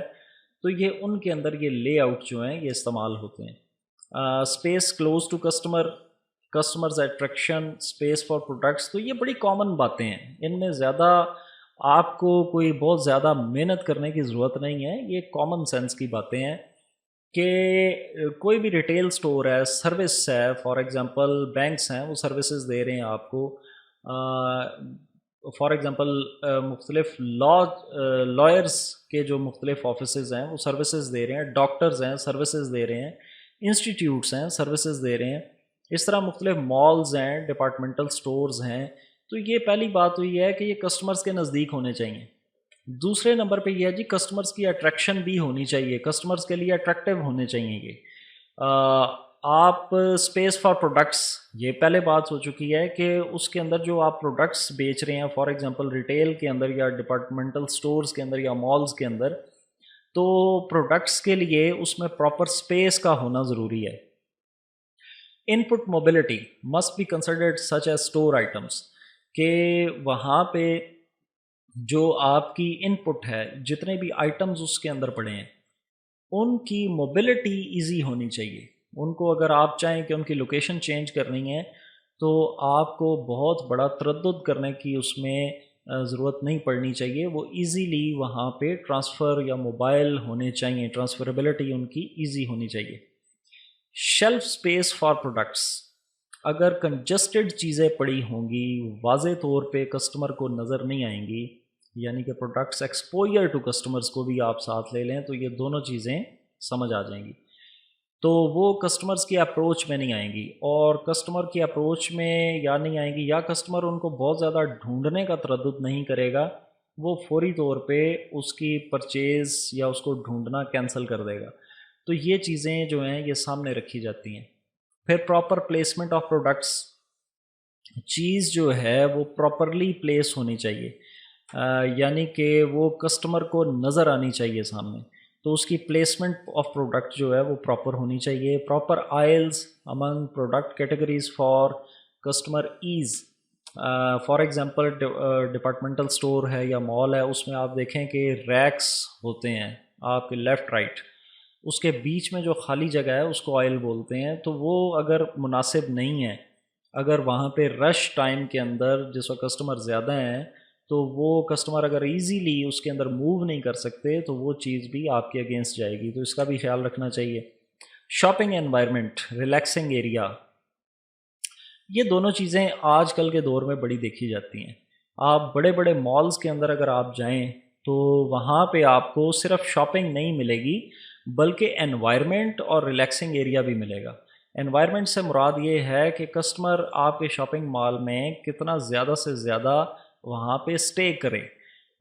Speaker 1: تو یہ ان کے اندر یہ لے آؤٹ جو ہیں یہ استعمال ہوتے ہیں۔ Space close to customers attraction, space for products, تو یہ بڑی کامن باتیں ہیں، ان میں زیادہ آپ کو کوئی بہت زیادہ محنت کرنے کی ضرورت نہیں ہے، یہ کامن سینس کی باتیں ہیں کہ کوئی بھی ریٹیل سٹور ہے، سروس ہے، فار ایگزامپل بینکس ہیں وہ سروسز دے رہے ہیں آپ کو، فار ایگزامپل مختلف لائرز کے جو مختلف آفیسز ہیں وہ سروسز دے رہے ہیں، ڈاکٹرز ہیں سروسز دے رہے ہیں، انسٹیٹیوٹس ہیں سروسز دے رہے ہیں، اس طرح مختلف مالز ہیں، ڈپارٹمنٹل سٹورز ہیں، تو یہ پہلی بات ہوئی ہے کہ یہ کسٹمرز کے نزدیک ہونے چاہیے۔ دوسرے نمبر پہ یہ ہے جی کسٹمرز کی اٹریکشن بھی ہونی چاہیے، کسٹمرز کے لیے اٹریکٹیو ہونے چاہیے یہ۔ آپ اسپیس فار پروڈکٹس، یہ پہلے بات ہو چکی ہے کہ اس کے اندر جو آپ پروڈکٹس بیچ رہے ہیں، فار ایگزامپل ریٹیل کے اندر یا ڈپارٹمنٹل سٹورز کے اندر یا مالز کے اندر، تو پروڈکٹس کے لیے اس میں پراپر اسپیس کا ہونا ضروری ہے۔ Input mobility must be considered such as store items, کہ وہاں پہ جو آپ کی ان پٹ ہے، جتنے بھی آئٹمز اس کے اندر پڑے ہیں، ان کی موبلٹی ایزی ہونی چاہیے۔ ان کو اگر آپ چاہیں کہ ان کی لوکیشن چینج کرنی ہے تو آپ کو بہت بڑا تردد کرنے کی اس میں ضرورت نہیں پڑنی چاہیے، وہ ایزیلی وہاں پہ ٹرانسفر یا موبائل ہونے چاہیے، ٹرانسفریبلٹی ان کی ایزی ہونی چاہیے۔ شیلف سپیس فار پروڈکٹس، اگر کنجسٹڈ چیزیں پڑی ہوں گی، واضح طور پہ کسٹمر کو نظر نہیں آئیں گی، یعنی کہ پروڈکٹس ایکسپوئر ٹو کسٹمرز کو بھی آپ ساتھ لے لیں تو یہ دونوں چیزیں سمجھ آ جائیں گی، تو وہ کسٹمرز کی اپروچ میں نہیں آئیں گی، اور کسٹمر کی اپروچ میں یا نہیں آئیں گی یا کسٹمر ان کو بہت زیادہ ڈھونڈنے کا تردد نہیں کرے گا، وہ فوری طور پہ اس کی پرچیز یا اس کو ڈھونڈنا کینسل کر دے گا، تو یہ چیزیں جو ہیں یہ سامنے رکھی جاتی ہیں۔ پھر پراپر پلیسمنٹ آف پروڈکٹس، چیز جو ہے وہ پراپرلی پلیس ہونی چاہیے، یعنی کہ وہ کسٹمر کو نظر آنی چاہیے سامنے، تو اس کی پلیسمنٹ آف پروڈکٹ جو ہے وہ پراپر ہونی چاہیے۔ Proper oils Umang product categories for customer as, for example departmental store ہے یا مال ہے، اس میں آپ دیکھیں کہ ریکس ہوتے ہیں آپ کے لیفٹ رائٹ، اس کے بیچ میں جو خالی جگہ ہے اس کو آئل بولتے ہیں، تو وہ اگر مناسب نہیں ہے، اگر وہاں پہ رش ٹائم کے اندر جس وقت کسٹمر زیادہ ہیں تو وہ کسٹمر اگر ایزیلی اس کے اندر موو نہیں کر سکتے تو وہ چیز بھی آپ کے اگینسٹ جائے گی، تو اس کا بھی خیال رکھنا چاہیے۔ شاپنگ انوائرمنٹ، ریلیکسنگ ایریا، یہ دونوں چیزیں آج کل کے دور میں بڑی دیکھی جاتی ہیں۔ آپ بڑے بڑے مالز کے اندر اگر آپ جائیں تو وہاں پہ آپ کو صرف شاپنگ نہیں ملے گی بلکہ انوائرمنٹ اور ریلیکسنگ ایریا بھی ملے گا۔ انوائرمنٹ سے مراد یہ ہے کہ کسٹمر آپ کے شاپنگ مال میں کتنا زیادہ سے زیادہ وہاں پہ اسٹے کرے،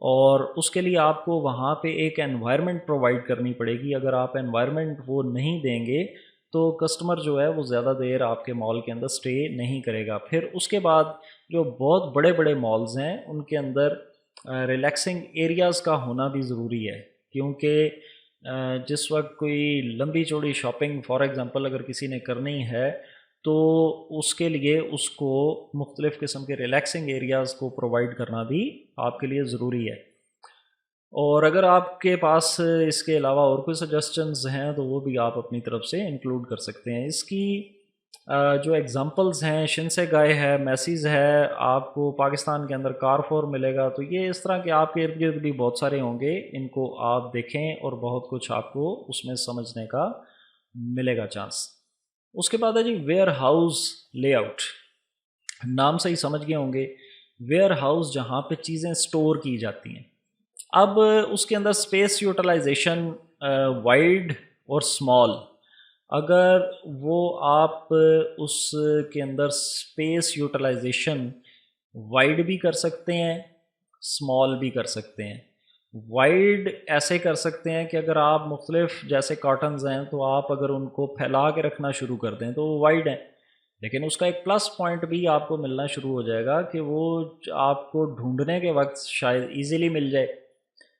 Speaker 1: اور اس کے لیے آپ کو وہاں پہ ایک انوائرمنٹ پرووائڈ کرنی پڑے گی۔ اگر آپ انوائرمنٹ وہ نہیں دیں گے تو کسٹمر جو ہے وہ زیادہ دیر آپ کے مال کے اندر اسٹے نہیں کرے گا۔ پھر اس کے بعد جو بہت بڑے بڑے مالز ہیں ان کے اندر ریلیکسنگ ایریاز کا ہونا بھی ضروری ہے، کیونکہ جس وقت کوئی لمبی چوڑی شاپنگ فار ایگزامپل اگر کسی نے کرنی ہے تو اس کے لیے اس کو مختلف قسم کے ریلیکسنگ ایریاز کو پرووائڈ کرنا بھی آپ کے لیے ضروری ہے۔ اور اگر آپ کے پاس اس کے علاوہ اور کوئی سجیسٹنز ہیں تو وہ بھی آپ اپنی طرف سے انکلوڈ کر سکتے ہیں۔ اس کی جو ایگزامپلز ہیں، شنسے گائے ہے، میسیز ہے، آپ کو پاکستان کے اندر کارفور ملے گا، تو یہ اس طرح کے آپ کے ارد گرد بھی بہت سارے ہوں گے، ان کو آپ دیکھیں اور بہت کچھ آپ کو اس میں سمجھنے کا ملے گا چانس۔ اس کے بعد ہے جی ویئر ہاؤس لے آؤٹ. نام سے ہی سمجھ گئے ہوں گے ویئر ہاؤس جہاں پہ چیزیں سٹور کی جاتی ہیں. اب اس کے اندر اسپیس یوٹیلائزیشن وائڈ اور اسمال، اگر وہ آپ اس کے اندر اسپیس یوٹیلائزیشن وائڈ بھی کر سکتے ہیں اسمال بھی کر سکتے ہیں. وائڈ ایسے کر سکتے ہیں کہ اگر آپ مختلف جیسے کاٹنز ہیں تو آپ اگر ان کو پھیلا کے رکھنا شروع کر دیں تو وہ وائڈ ہیں، لیکن اس کا ایک پلس پوائنٹ بھی آپ کو ملنا شروع ہو جائے گا کہ وہ آپ کو ڈھونڈنے کے وقت شاید ایزیلی مل جائے.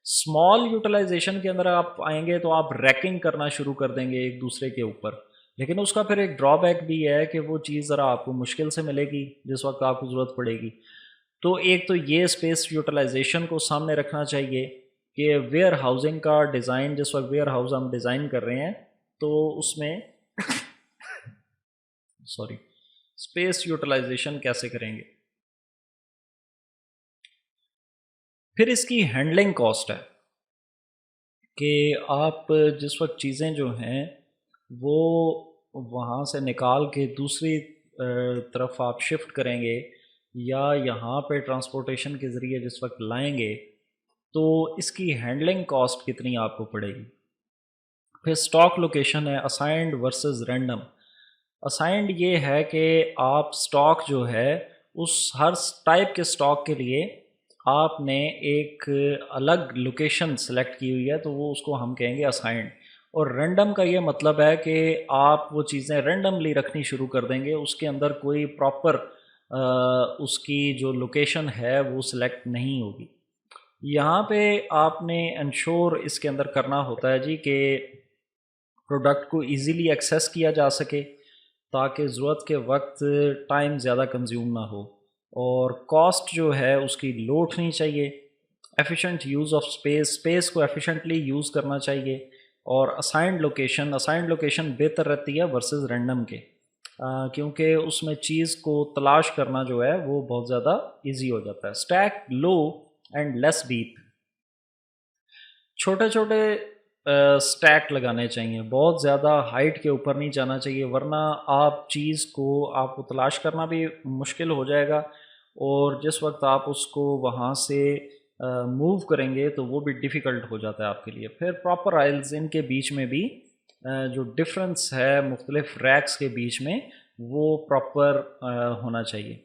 Speaker 1: اسمال یوٹیلائزیشن کے اندر آپ آئیں گے تو آپ ریکنگ کرنا شروع کر دیں گے ایک دوسرے کے اوپر، لیکن اس کا پھر ایک ڈرا بیک بھی ہے کہ وہ چیز ذرا آپ کو مشکل سے ملے گی جس وقت آپ کو ضرورت پڑے گی. تو ایک تو یہ اسپیس یوٹیلائزیشن کو سامنے رکھنا چاہیے کہ ویئر ہاؤسنگ کا ڈیزائن، جس وقت ویئر ہاؤس ہم ڈیزائن کر رہے ہیں تو اس میں اسپیس یوٹیلائزیشن کیسے کریں گے. پھر اس کی ہینڈلنگ کاسٹ ہے کہ آپ جس وقت چیزیں جو ہیں وہ وہاں سے نکال کے دوسری طرف آپ شفٹ کریں گے یا یہاں پہ ٹرانسپورٹیشن کے ذریعے جس وقت لائیں گے تو اس کی ہینڈلنگ کاسٹ کتنی آپ کو پڑے گی. پھر اسٹاک لوکیشن ہے اسائنڈ ورسز رینڈم. اسائنڈ یہ ہے کہ آپ اسٹاک جو ہے اس ہر ٹائپ کے اسٹاک کے لیے آپ نے ایک الگ لوکیشن سلیکٹ کی ہوئی ہے تو وہ اس کو ہم کہیں گے اسائنڈ. اور رینڈم کا یہ مطلب ہے کہ آپ وہ چیزیں رینڈملی رکھنی شروع کر دیں گے، اس کے اندر کوئی پراپر اس کی جو لوکیشن ہے وہ سلیکٹ نہیں ہوگی. یہاں پہ آپ نے انشور اس کے اندر کرنا ہوتا ہے جی کہ پروڈکٹ کو ایزیلی ایکسیس کیا جا سکے تاکہ ضرورت کے وقت ٹائم زیادہ کنزیوم نہ ہو، اور کاسٹ جو ہے اس کی لو اٹھنی چاہیے. ایفیشینٹ یوز آف اسپیس کو ایفیشینٹلی یوز کرنا چاہیے. اور اسائنڈ لوکیشن بہتر رہتی ہے ورسز رینڈم کے، کیونکہ اس میں چیز کو تلاش کرنا جو ہے وہ بہت زیادہ ایزی ہو جاتا ہے. Stack low and less deep. چھوٹے چھوٹے اسٹیک لگانے چاہیے، بہت زیادہ ہائٹ کے اوپر نہیں جانا چاہیے ورنہ آپ چیز کو آپ کو تلاش کرنا بھی مشکل ہو جائے گا، اور جس وقت آپ اس کو وہاں سے موو کریں گے تو وہ بھی ڈیفیکلٹ ہو جاتا ہے آپ کے لیے. پھر پراپر آئلز، ان کے بیچ میں بھی جو ڈفرینس ہے مختلف ریکس کے بیچ میں وہ پراپر ہونا چاہیے.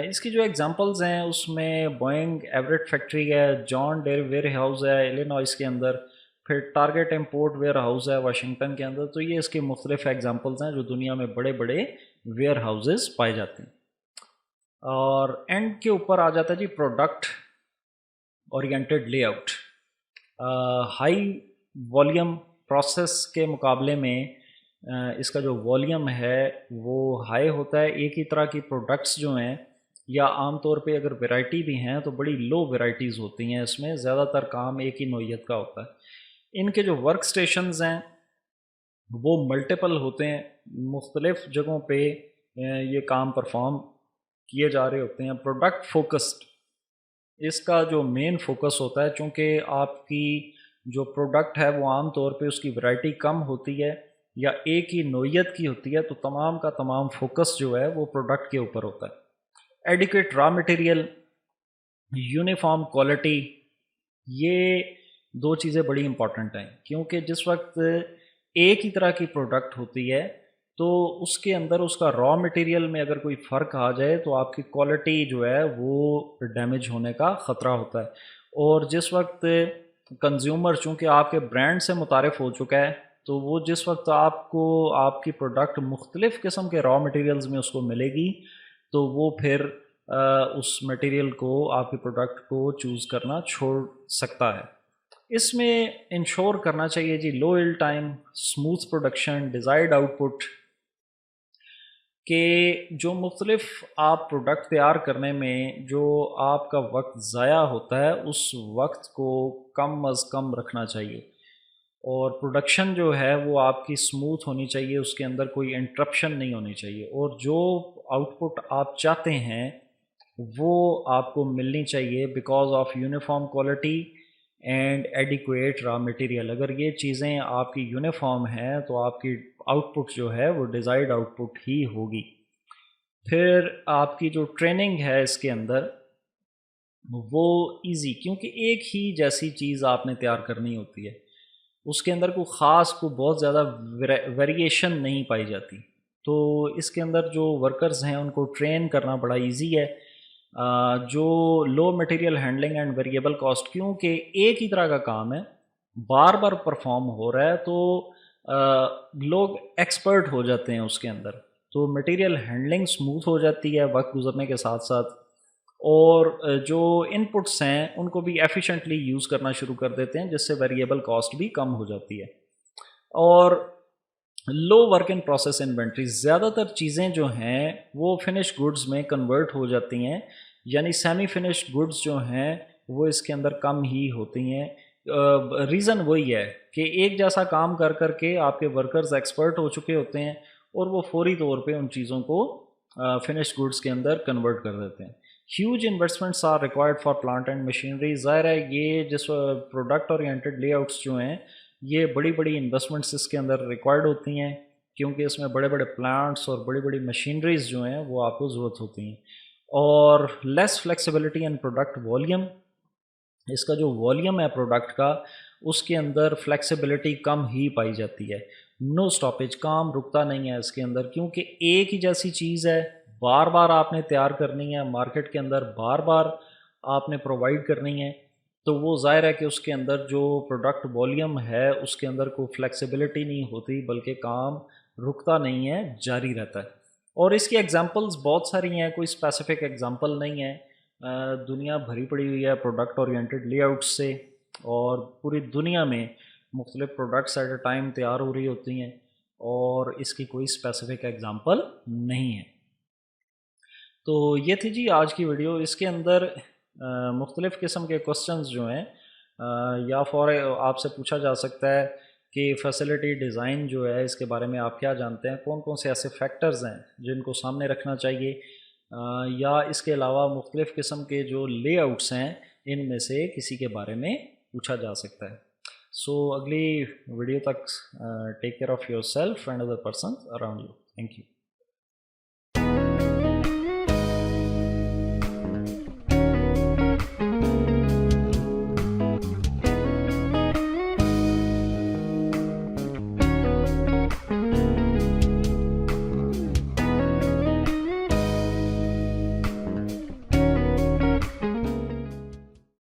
Speaker 1: اس کی جو ایگزامپلز ہیں اس میں بوئنگ ایوریٹ فیکٹری ہے، جان ڈیر ویئر ہاؤس ہے ایلینوائس کے اندر، پھر ٹارگیٹ امپورٹ ویئر ہاؤس ہے واشنگٹن کے اندر. تو یہ اس کے مختلف ایگزامپلز ہیں جو دنیا میں بڑے بڑے ویئر ہاؤسز پائے جاتے ہیں. اور اینڈ کے اوپر آ جاتا ہے جی product oriented layout. High volume process کے مقابلے میں اس کا جو والیوم ہے وہ ہائی ہوتا ہے. ایک ہی طرح کی پروڈکٹس جو ہیں یا عام طور پہ اگر ویرائٹی بھی ہیں تو بڑی لو ویرائٹیز ہوتی ہیں، اس میں زیادہ تر کام ایک ہی نوعیت کا ہوتا ہے. ان کے جو ورک سٹیشنز ہیں وہ ملٹیپل ہوتے ہیں، مختلف جگہوں پہ یہ کام پرفارم کیے جا رہے ہوتے ہیں. پروڈکٹ فوکسڈ، اس کا جو مین فوکس ہوتا ہے چونکہ آپ کی جو پروڈکٹ ہے وہ عام طور پہ اس کی ورائٹی کم ہوتی ہے یا ایک ہی نوعیت کی ہوتی ہے، تو تمام کا تمام فوکس جو ہے وہ پروڈکٹ کے اوپر ہوتا ہے. Adequate raw material, uniform quality, یہ دو چیزیں بڑی امپورٹنٹ ہیں کیونکہ جس وقت ایک ہی طرح کی پروڈکٹ ہوتی ہے تو اس کے اندر اس کا را مٹیریل میں اگر کوئی فرق آ جائے تو آپ کی کوالٹی جو ہے وہ ڈیمیج ہونے کا خطرہ ہوتا ہے. اور جس وقت کنزیومر چونکہ آپ کے برانڈ سے متعارف ہو چکا ہے تو وہ جس وقت آپ کو آپ کی پروڈکٹ مختلف قسم کے را مٹیریلز میں اس کو ملے گی تو وہ پھر اس مٹیریل کو آپ کی پروڈکٹ کو چوز کرنا چھوڑ سکتا ہے. اس میں انشور کرنا چاہیے جی low L time, smooth production, desired output, کہ جو مختلف آپ پروڈکٹ تیار کرنے میں جو آپ کا وقت ضائع ہوتا ہے اس وقت کو کم از کم رکھنا چاہیے. اور پروڈکشن جو ہے وہ آپ کی اسموتھ ہونی چاہیے، اس کے اندر کوئی انٹرپشن نہیں ہونی چاہیے، اور جو آؤٹ پٹ آپ چاہتے ہیں وہ آپ کو ملنی چاہیے because of uniform quality and adequate raw material. اگر یہ چیزیں آپ کی یونیفارم ہیں تو آپ کی آؤٹ پٹ جو ہے وہ ڈیزائرڈ آؤٹ پٹ ہی ہوگی. پھر آپ کی جو ٹریننگ ہے اس کے اندر وہ ایزی، کیونکہ ایک ہی جیسی چیز آپ نے تیار کرنی ہوتی ہے، اس کے اندر کوئی خاص کوئی بہت زیادہ ویریشن نہیں پائی جاتی. تو اس کے اندر جو ورکرز ہیں ان کو ٹرین کرنا بڑا ایزی ہے. جو low material handling and variable cost, کیونکہ ایک ہی طرح کا کام ہے، بار بار پرفارم ہو رہا ہے، تو لوگ ایکسپرٹ ہو جاتے ہیں اس کے اندر. تو مٹیریل ہینڈلنگ سموتھ ہو جاتی ہے وقت گزرنے کے ساتھ ساتھ، اور جو ان پٹس ہیں ان کو بھی ایفیشینٹلی یوز کرنا شروع کر دیتے ہیں، جس سے ویریبل کاسٹ بھی کم ہو جاتی ہے. اور لو ورک ان پروسیس انوینٹری، زیادہ تر چیزیں جو ہیں وہ فنش گڈز میں کنورٹ ہو جاتی ہیں، یعنی سیمی فنشڈ گڈز جو ہیں وہ اس کے اندر کم ہی ہوتی ہیں. ریزن وہی ہے کہ ایک جیسا کام کر کر کے آپ کے ورکرز ایکسپرٹ ہو چکے ہوتے ہیں، اور وہ فوری طور پہ ان چیزوں کو فنشڈ گڈز کے اندر کنورٹ کر دیتے ہیں. Huge investments are required for plant and machinery. ظاہر ہے یہ جس پروڈکٹ اورینٹڈ لے آؤٹس جو ہیں یہ بڑی بڑی انویسٹمنٹس اس کے اندر ریکوائرڈ ہوتی ہیں، کیونکہ اس میں بڑے بڑے پلانٹس اور بڑی بڑی مشینریز جو ہیں وہ آپ کو ضرورت ہوتی ہیں. اور لیس فلیکسیبلٹی اینڈ پروڈکٹ والیوم، اس کا جو والیوم ہے پروڈکٹ کا اس کے اندر فلیکسیبلٹی کم ہی پائی جاتی ہے. نو سٹاپیج، کام رکتا نہیں ہے اس کے اندر، کیونکہ ایک ہی جیسی چیز ہے، بار بار آپ نے تیار کرنی ہے، مارکیٹ کے اندر بار بار آپ نے پرووائڈ کرنی ہے. تو وہ ظاہر ہے کہ اس کے اندر جو پروڈکٹ والیوم ہے اس کے اندر کوئی فلیکسیبلٹی نہیں ہوتی، بلکہ کام رکتا نہیں ہے، جاری رہتا ہے. اور اس کی ایگزامپلز بہت ساری ہیں، کوئی اسپیسیفک ایگزامپل نہیں ہے. دنیا بھری پڑی ہوئی ہے پروڈکٹ اورینٹڈ لے آؤٹ سے، اور پوری دنیا میں مختلف پروڈکٹس ایٹ اے ٹائم تیار ہو رہی ہوتی ہیں، اور اس کی کوئی اسپیسیفک ایگزامپل نہیں ہے. تو یہ تھی جی آج کی ویڈیو. اس کے اندر مختلف قسم کے کوسچنز جو ہیں یا آپ سے پوچھا جا سکتا ہے کہ فیسلٹی ڈیزائن جو ہے اس کے بارے میں آپ کیا جانتے ہیں، کون کون سے ایسے فیکٹرز ہیں جن کو سامنے رکھنا چاہیے، یا اس کے علاوہ مختلف قسم کے جو لے آؤٹس ہیں ان میں سے کسی کے بارے میں پوچھا جا سکتا ہے. سو اگلی ویڈیو تک take care of your self and other person around you. Thank you.